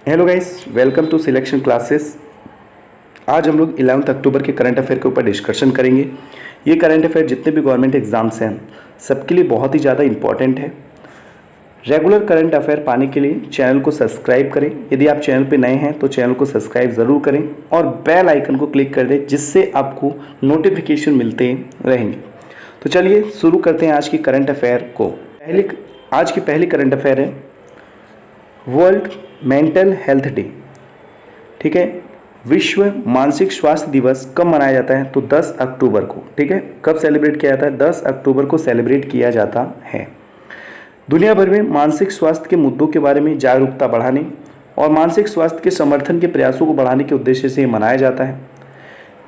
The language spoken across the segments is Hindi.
Hello guys, welcome to selection classes. आज हम लोग 11 अक्टूबर के करंट अफेयर के ऊपर डिस्कशन करेंगे। ये करंट अफेयर जितने भी गवर्नमेंट एग्जाम्स हैं सबके लिए बहुत ही ज़्यादा इंपॉर्टेंट है। रेगुलर करंट अफेयर पाने के लिए चैनल को सब्सक्राइब करें। यदि आप चैनल पर नए हैं तो चैनल को सब्सक्राइब ज़रूर करें और बेल आइकन को क्लिक कर दें, जिससे आपको नोटिफिकेशन मिलते रहेंगे। तो चलिए शुरू करते हैं आज की करंट अफेयर को। आज की पहली करंट अफेयर है वर्ल्ड मेंटल हेल्थ डे। ठीक है, विश्व मानसिक स्वास्थ्य दिवस कब मनाया जाता है? तो 10 अक्टूबर को। ठीक है, कब सेलिब्रेट किया जाता है? 10 अक्टूबर को सेलिब्रेट किया जाता है। दुनिया भर में मानसिक स्वास्थ्य के मुद्दों के बारे में जागरूकता बढ़ाने और मानसिक स्वास्थ्य के समर्थन के प्रयासों को बढ़ाने के उद्देश्य से मनाया जाता है।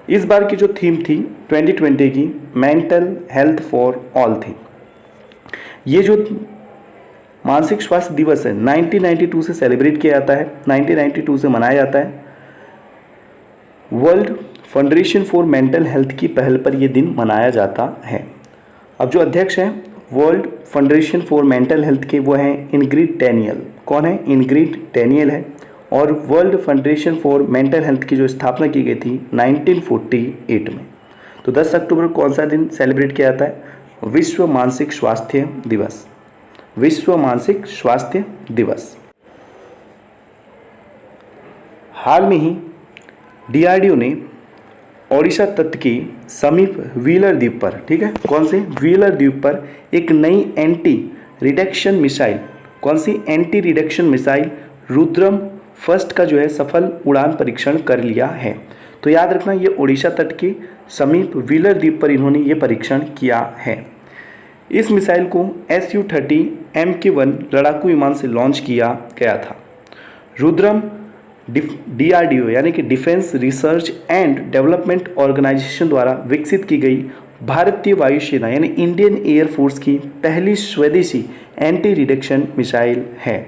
इस बार की जो थीम थी 2020 की, मेंटल हेल्थ फॉर ऑल थी। ये जो मानसिक स्वास्थ्य दिवस है 1992 से सेलिब्रेट किया जाता है, 1992 से मनाया जाता है। World foundation for mental health की पहल पर यह दिन मनाया जाता है। अब जो अध्यक्ष हैं world foundation for mental health के, वो हैं इनग्रिड डैनियल। कौन है? इनग्रिड डैनियल है। और world foundation for mental health की जो स्थापना की गई थी 1948 में। तो 10 अक्टूबर को कौन सा दिन सेलिब्रेट किया जाता है? विश्व मानसिक स्वास्थ्य दिवस। विश्व मानसिक स्वास्थ्य दिवस। हाल में ही डीआरडीओ ने ओडिशा तट के समीप व्हीलर द्वीप पर, ठीक है, कौन से व्हीलर द्वीप पर एक नई एंटी रिडक्शन मिसाइल, कौन सी anti radiation missile Rudram first का जो है सफल उड़ान परीक्षण कर लिया है। तो याद रखना, ये ओडिशा तट के समीप व्हीलर द्वीप पर इन्होंने ये परीक्षण किया है। इस मिसाइल को Su-30 Mk-1 लड़ाकू विमान से लॉन्च किया गया था। रुद्रम डीआरडीओ यानी कि defence research and development organisation द्वारा विकसित की गई भारतीय वायुसेना यानी इंडियन एयरफोर्स की पहली स्वदेशी एंटी रिडक्शन मिसाइल है।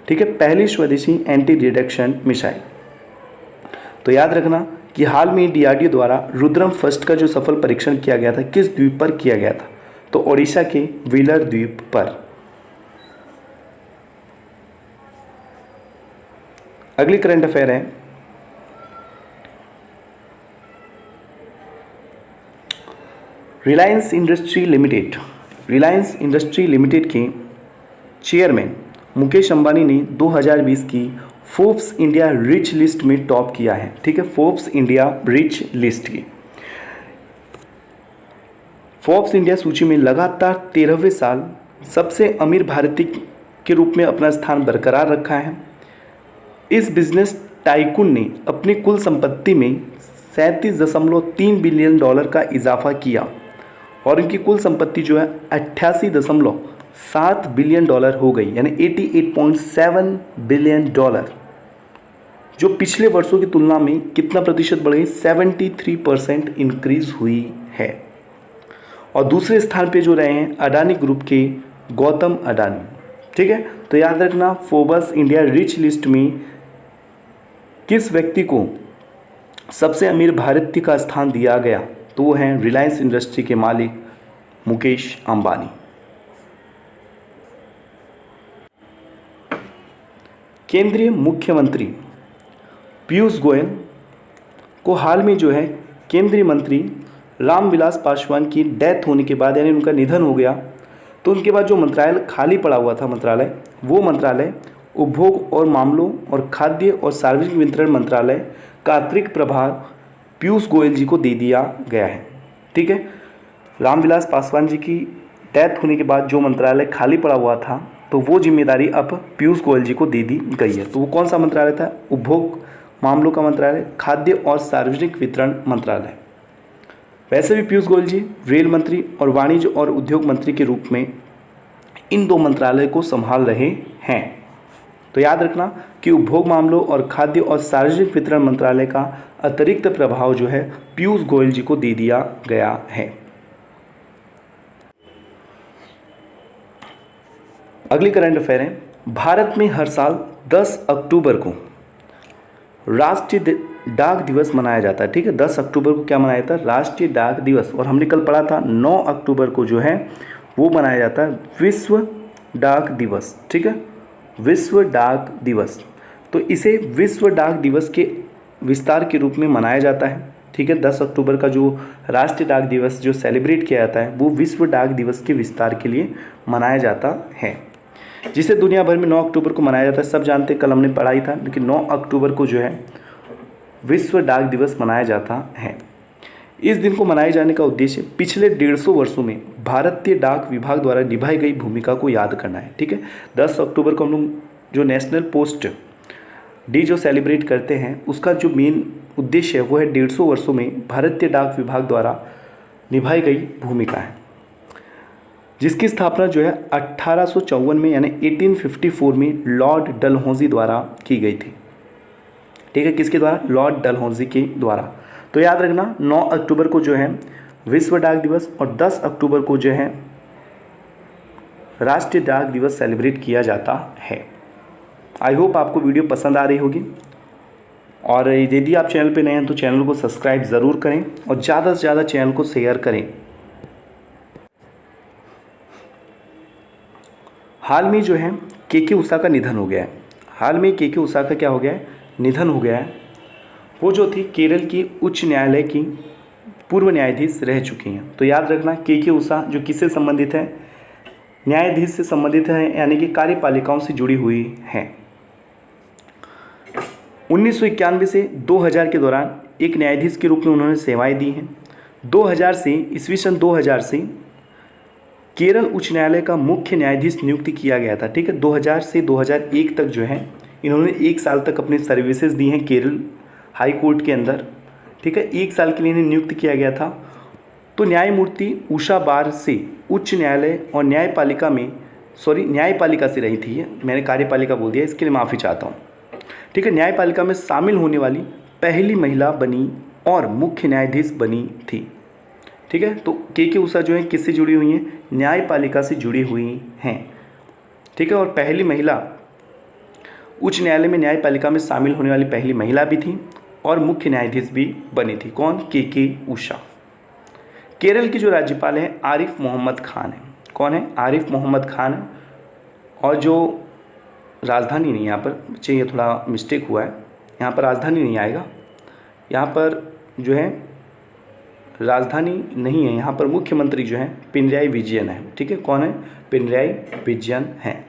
ठीक है, पहली स्वदेशी एंटी रिडक्शन मिसाइल। तो याद रखना कि हाल में डीआरडीओ द्वारा रुद्रम फर्स्ट का जो सफल परीक्षण किया गया था किस द्वीप पर किया गया था? तो ओडिशा के व्हीलर द्वीप पर। अगली करंट अफेयर है Reliance industry limited. Reliance industry limited के चेयरमैन मुकेश अंबानी ने 2020 की फोर्ब्स इंडिया रिच लिस्ट में टॉप किया है। ठीक है, फोर्ब्स इंडिया रिच लिस्ट की फोर्ब्स इंडिया सूची में लगातार 13वें साल सबसे अमीर भारतीय के रूप में अपना स्थान बरकरार रखा है। इस बिजनेस टाइकून ने अपनी कुल संपत्ति में 37.3 बिलियन डॉलर का इजाफा किया और इनकी कुल संपत्ति जो है 88.7 बिलियन डॉलर हो गई, यानी 88.7 बिलियन डॉलर, जो पिछले वर्षों की तुलना में कितना प्रतिशत बढ़ गई? 73% इंक्रीज हुई है। और दूसरे स्थान पे जो रहे हैं अडानी ग्रुप के गौतम अडानी। ठीक है, तो याद रखना फोर्ब्स इंडिया रिच लिस्ट में किस व्यक्ति को सबसे अमीर भारतीय का स्थान दिया गया? तो वो हैं रिलायंस इंडस्ट्री के मालिक मुकेश अंबानी। केंद्रीय मुख्यमंत्री पीयूष गोयल को हाल में जो है केंद्रीय मंत्री रामविलास पासवान की डेथ होने के बाद, यानी उनका निधन हो गया, तो उनके बाद जो मंत्रालय खाली पड़ा हुआ था वो मंत्रालय उपभोग और मामलों और खाद्य और सार्वजनिक वितरण मंत्रालय का अतिरिक्त प्रभार पीयूष गोयल जी को दे दिया गया है। ठीक है, रामविलास पासवान जी की डेथ होने के बाद जो मंत्रालय खाली पड़ा हुआ था तो वो जिम्मेदारी अब पीयूष गोयल जी को दे दी गई है। तो वो कौन सा मंत्रालय था? उपभोग मामलों का मंत्रालय, खाद्य और सार्वजनिक वितरण मंत्रालय। वैसे भी पीयूष गोयल जी रेल मंत्री और वाणिज्य और उद्योग मंत्री के रूप में इन दो मंत्रालय को संभाल रहे हैं। तो याद रखना कि उपभोग मामलों और खाद्य और सार्वजनिक वितरण मंत्रालय का अतिरिक्त प्रभाव जो है पीयूष गोयल जी को दे दिया गया है। अगली करंट अफेयर है भारत में हर साल 10 अक्टूबर को राष्ट्रीय डाक दिवस मनाया जाता है। ठीक है, 10 अक्टूबर को क्या मनाया जाता है? राष्ट्रीय डाक दिवस। और हमने कल पढ़ा था 9 अक्टूबर को जो है वो मनाया जाता है विश्व डाक दिवस। ठीक है, विश्व डाक दिवस। तो इसे विश्व डाक दिवस के विस्तार के रूप में मनाया जाता है। ठीक है, 10 अक्टूबर का जो राष्ट्रीय डाक दिवस जो सेलिब्रेट किया जाता है वो विश्व डाक दिवस के विस्तार के लिए मनाया जाता है, जिसे दुनिया भर में 9 अक्टूबर को मनाया जाता है। सब जानते हैं, कल हमने पढ़ा ही था, लेकिन 9 अक्टूबर को जो है विश्व डाक दिवस मनाया जाता है। इस दिन को मनाए जाने का उद्देश्य पिछले 150 वर्षों में भारतीय डाक विभाग द्वारा निभाई गई भूमिका को याद करना है। ठीक है, 10 अक्टूबर को हम लोग जो नेशनल पोस्ट डे जो सेलिब्रेट करते हैं उसका जो मेन उद्देश्य है वो है 150 वर्षों में भारतीय डाक विभाग द्वारा निभाई गई भूमिका है, जिसकी स्थापना जो है 1854 में यानी 1854 में लॉर्ड डलहौजी द्वारा की गई थी। ठीक है, किसके द्वारा? लॉर्ड डलहौजी के द्वारा। तो याद रखना 9 अक्टूबर को जो है विश्व डाक दिवस और 10 अक्टूबर को जो है राष्ट्रीय डाक दिवस सेलिब्रेट किया जाता है। आई होप आपको वीडियो पसंद आ रही होगी, और यदि आप चैनल पे नए हैं तो चैनल को सब्सक्राइब ज़रूर करें और ज़्यादा से ज़्यादा चैनल को शेयर करें। हाल में जो है के उषा का निधन हो गया है। हाल में के उषा का क्या हो गया है? निधन हो गया है। वो जो थी केरल की उच्च न्यायालय की पूर्व न्यायाधीश रह चुकी हैं। तो याद रखना के उषा जो किससे संबंधित है? न्यायाधीश से संबंधित है, यानी कि कार्यपालिकाओं से जुड़ी हुई हैं। 1991 से 2000 के दौरान एक न्यायाधीश के रूप में उन्होंने सेवाएं दी हैं। 2000 से ईस्वी 2000 से केरल उच्च न्यायालय का मुख्य न्यायाधीश नियुक्त किया गया था। ठीक है, 2000 से 2001 तक जो है इन्होंने 1 साल तक अपनी सर्विसेज दी हैं केरल हाई कोर्ट के अंदर। ठीक है, 1 साल के लिए इन्हें नियुक्त किया गया था। तो न्यायमूर्ति उषा बार से उच्च न्यायालय और न्यायपालिका से रही थी। मैंने कार्यपालिका बोल दिया, इसके लिए माफ़ी चाहता हूँ। ठीक है, न्यायपालिका में शामिल होने वाली पहली महिला बनी और मुख्य न्यायाधीश बनी थी। ठीक है, तो के उषा जो है किससे जुड़ी हुई हैं? न्यायपालिका से जुड़ी हुई हैं। ठीक है, और पहली महिला उच्च न्यायालय में न्यायपालिका में शामिल होने वाली पहली महिला भी थी और मुख्य न्यायाधीश भी बनी थी। कौन? के उषा। केरल की जो राज्यपाल हैं आरिफ मोहम्मद खान है। कौन है? आरिफ मोहम्मद खान है। और जो राजधानी नहीं, यहाँ पर बच्चे ये थोड़ा मिस्टेक हुआ है, यहाँ पर राजधानी नहीं आएगा, यहाँ पर जो है राजधानी नहीं है, यहाँ पर मुख्यमंत्री जो है पिनराई विजयन है। ठीक है, कौन है? पिनराई विजयन है।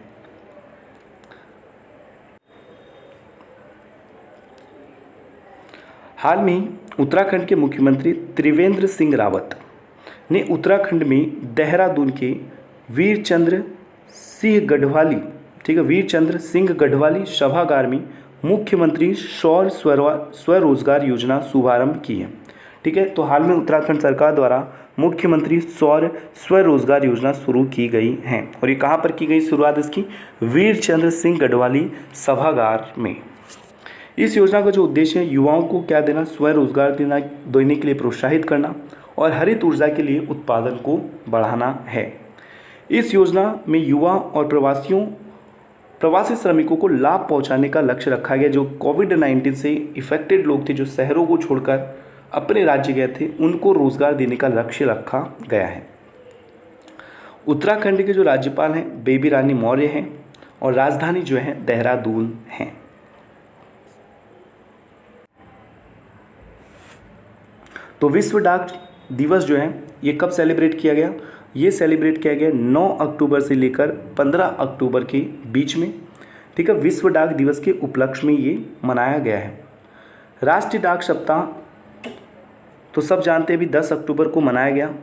हाल में उत्तराखंड के मुख्यमंत्री त्रिवेंद्र सिंह रावत ने उत्तराखंड में देहरादून के वीरचंद्र सिंह गढ़वाली, ठीक है, वीरचंद्र सिंह गढ़वाली सभागार में मुख्यमंत्री सौर स्वरोजगार योजना शुभारंभ की है। ठीक है, तो हाल में उत्तराखंड सरकार द्वारा मुख्यमंत्री सौर स्वरोजगार योजना शुरू की गई है। और ये कहाँ पर की गई शुरुआत इसकी? वीरचंद्र सिंह गढ़वाली सभागार में। इस योजना का जो उद्देश्य है युवाओं को क्या देना? स्वरोजगार देने के लिए प्रोत्साहित करना और हरित ऊर्जा के लिए उत्पादन को बढ़ाना है। इस योजना में युवा और प्रवासी श्रमिकों को लाभ पहुंचाने का लक्ष्य रखा गया। जो कोविड-19 से इफेक्टेड लोग थे, जो शहरों को छोड़कर अपने राज्य गए थे, उनको रोजगार देने का लक्ष्य रखा गया है। उत्तराखंड के जो राज्यपाल हैं बेबी रानी मौर्य हैं और राजधानी जो है देहरादून है। तो विश्व डाक दिवस जो है ये कब सेलिब्रेट किया गया? ये सेलिब्रेट किया गया 9 अक्टूबर से लेकर 15 अक्टूबर के बीच में। ठीक है, विश्व डाक दिवस के उपलक्ष्य में ये मनाया गया है। राष्ट्रीय डाक सप्ताह तो सब जानते हैं, अभी 10 अक्टूबर को मनाया गया।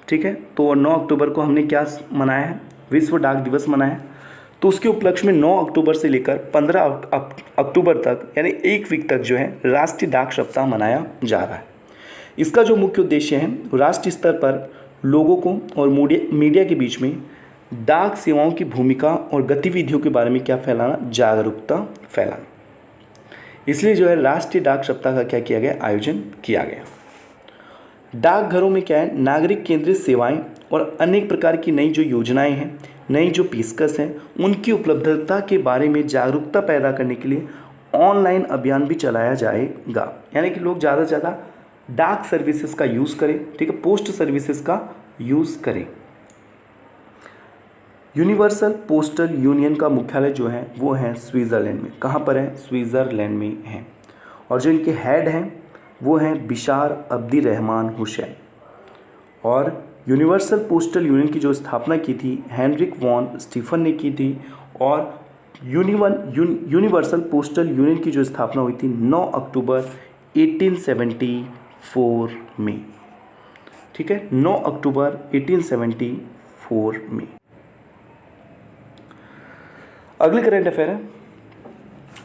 ठीक है, तो 9 अक्टूबर को हमने क्या मनाया है? विश्व डाक दिवस मनाया। तो उसके उपलक्ष्य में 9 अक्टूबर से लेकर 15 अक्टूबर तक यानी 1 वीक तक जो है राष्ट्रीय डाक सप्ताह मनाया जा रहा है। इसका जो मुख्य उद्देश्य है राष्ट्रीय स्तर पर लोगों को और मीडिया के बीच में डाक सेवाओं की भूमिका और गतिविधियों के बारे में क्या फैलाना? जागरूकता फैलाना। इसलिए जो है राष्ट्रीय डाक सप्ताह का क्या किया गया? आयोजन किया गया। डाकघरों में क्या है? नागरिक केंद्रित सेवाएं और अनेक प्रकार की नई जो योजनाएं हैं, नई जो पेशकश हैं, उनकी उपलब्धता के बारे में जागरूकता पैदा करने के लिए ऑनलाइन अभियान भी चलाया जाएगा। यानी कि लोग ज़्यादा से ज़्यादा डाक सर्विसेज का यूज़ करें। ठीक है, पोस्ट सर्विसेज का यूज़ करें। यूनिवर्सल पोस्टल यूनियन का मुख्यालय जो है वो है स्विट्ज़रलैंड में। कहाँ पर है? स्विट्ज़रलैंड में है। और जो इनके हेड हैं वो हैं बिशार अब्दी रहमान हुसैन। और यूनिवर्सल पोस्टल यूनियन की जो स्थापना की थी हेनरिक वॉन स्टीफन ने की थी। और यूनिवर्सल पोस्टल यूनियन की जो स्थापना हुई थी 9 अक्टूबर 1874 में। ठीक है, 9 अक्टूबर 1874 में। अगली करंट अफेयर है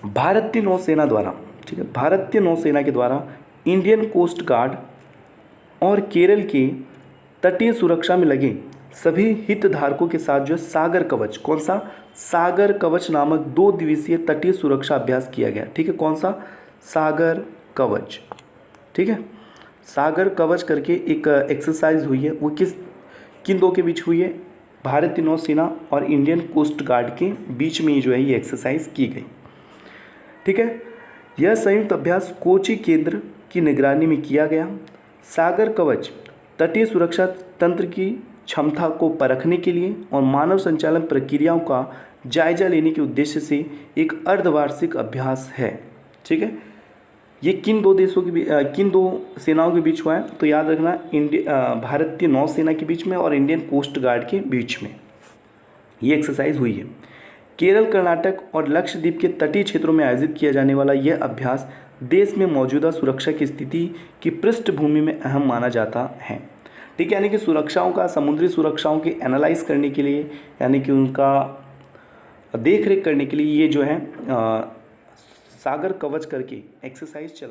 भारतीय नौसेना द्वारा, ठीक है, भारतीय नौसेना के द्वारा इंडियन कोस्ट गार्ड और केरल के तटीय सुरक्षा में लगे सभी हितधारकों के साथ जो है सागर कवच, कौन सा? सागर कवच नामक 2 दिवसीय तटीय सुरक्षा अभ्यास किया गया। ठीक है, कौन सा? सागर कवच। ठीक है, सागर कवच करके एक एक्सरसाइज हुई है, वो किन दो के बीच हुई है? भारतीय नौसेना और इंडियन कोस्ट गार्ड के बीच में जो है ये एक्सरसाइज की गई। ठीक है, यह संयुक्त अभ्यास कोची केंद्र की निगरानी में किया गया। सागर कवच तटीय सुरक्षा तंत्र की क्षमता को परखने के लिए और मानव संचालन प्रक्रियाओं का जायजा लेने के उद्देश्य से एक अर्धवार्षिक अभ्यास है। ठीक है, ये किन दो देशों के किन दो सेनाओं के बीच हुआ है? तो याद रखना, भारतीय नौसेना के बीच में और इंडियन कोस्ट गार्ड के बीच में ये एक्सरसाइज हुई है। केरल, कर्नाटक और लक्षद्वीप के तटीय क्षेत्रों में आयोजित किया जाने वाला यह अभ्यास देश में मौजूदा सुरक्षा की स्थिति की पृष्ठभूमि में अहम माना जाता है। ठीक है, यानी कि सुरक्षाओं का, समुद्री सुरक्षाओं के एनालाइज करने के लिए, यानी कि उनका देख रेख करने के लिए ये जो है सागर कवच करके एक्सरसाइज चल